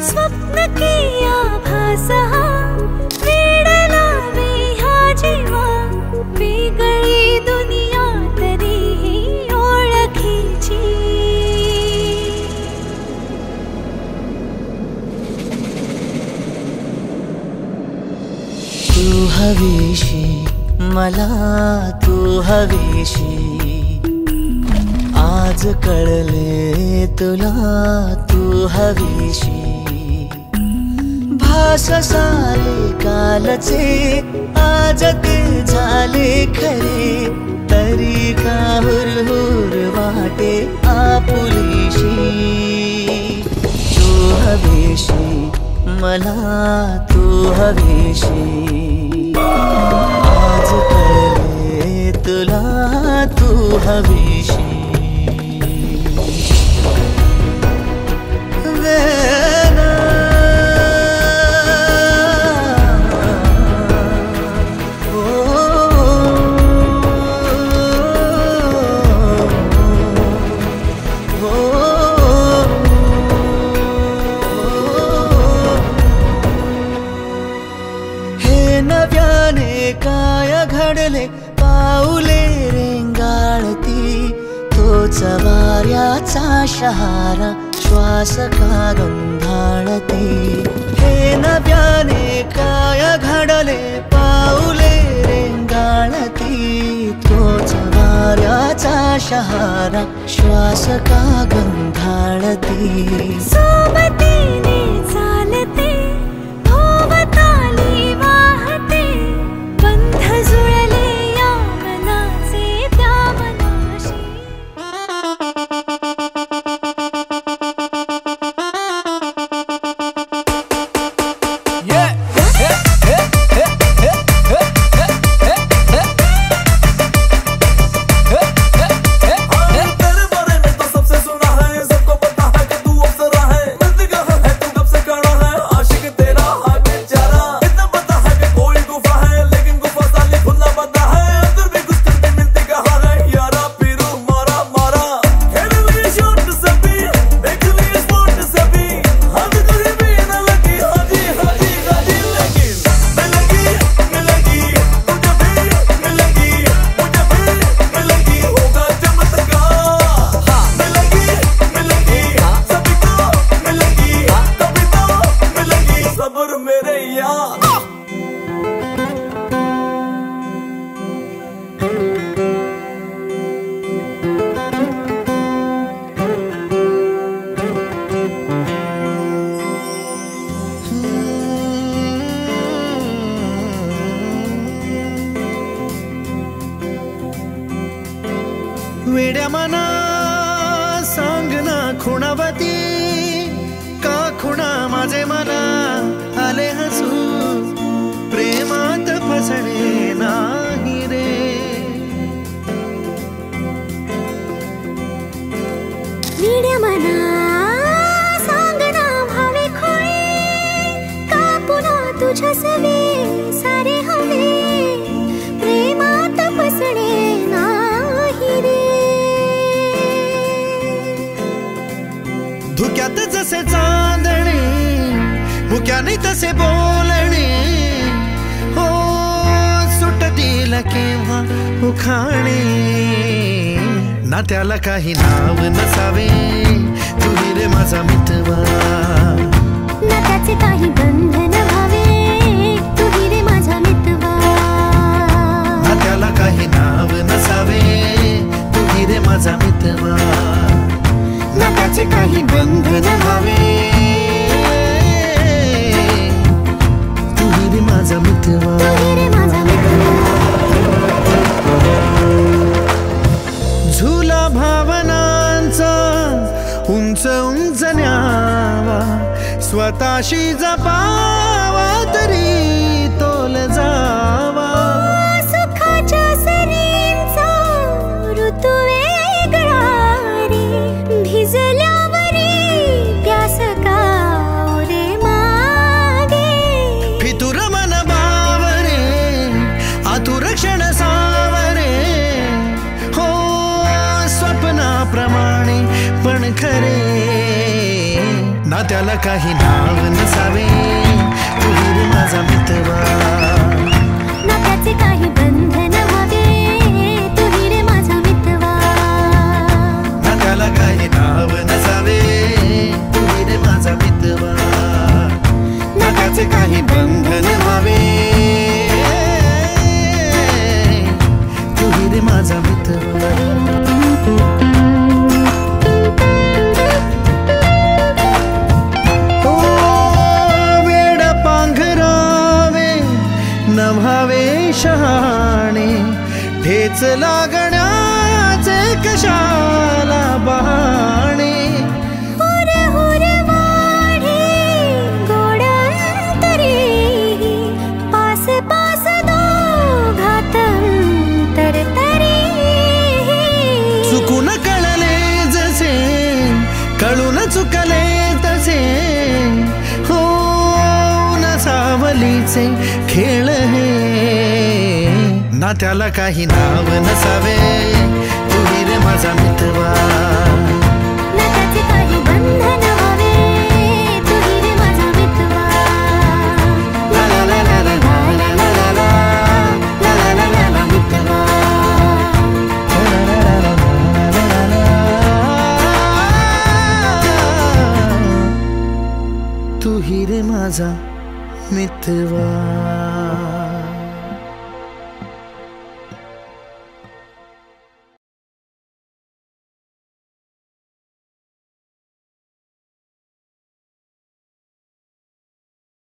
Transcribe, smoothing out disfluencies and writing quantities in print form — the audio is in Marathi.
स्वप्न की आभास वेडला मी हा जीवा वेगळी दुनिया तरीही ओळखीची तू हवीशी मला तू हवीशी आज कळले तुला तू हवीशी भास सारे कालचे आज ते झाले खरे तरी का हुरहुर वाटे आपुलीशी तू हवीशी मला तू हवीशी आज कळले तुला तू हवीशी काय घडले पाऊले रेंगाळती तोच वाऱ्याचा शहारा श्वास का गंधाळती हे नव्याने काय घडले पाऊले रेंगाळती तोच वाऱ्याचा शहारा श्वास का गंधाळती सोबतीने चालते भोवताली वाहते बंध जुळले या मनाचे त्या मनाशी वेड्या मना सांगना खुणावती का खुणा माझे मना आले हसू प्रेमात फसणे नाही रे वेड्या मना सांगना भावे खोळे का पुन्हा तुझ्या सवे सारे हवे प्रेमात फसणे नाही रे धुक्यात जसे चांदणे मुक्याने तसे बोलणे हो सुटतील केव्हा उखाणे ना त्याला काही नाव नसावे तुही रे माझा मितवा ना त्याचे काही बंधन व्हावे तुही रे माझा मितवा ना त्याला काही नाव नसावे तुही रे माझा मितवा ना त्याचे काही बंधन व्हावे तुही रे माझा मितवा तुही रे माझा मितवा झुला भावनांचा उंच उंच न्यावा स्वतःशी जपावा तरी तोल जावा सुखाच्या सरींचा नात्याला काही नाव नसावे तू रे माझा मितवा नात्याचे काही बंधन व्हावे तू रे माझा मितवा नात्याला काही नाव नसावे तू रे माझा मितवा नात्याचे काही बंधन व्हावे तू रे माझा मितवा नभावे शहाणे ठेच लागण्याचे कशाला बहाणे हुर हुर वाढे गोड अंतरी पास पास दोघात अंतर तरी चुकून कळले जसे कळून चुकले तसे हो सावलीचे खेळ हे नात्याला काही नाव नसावे तू रे माझा मितवा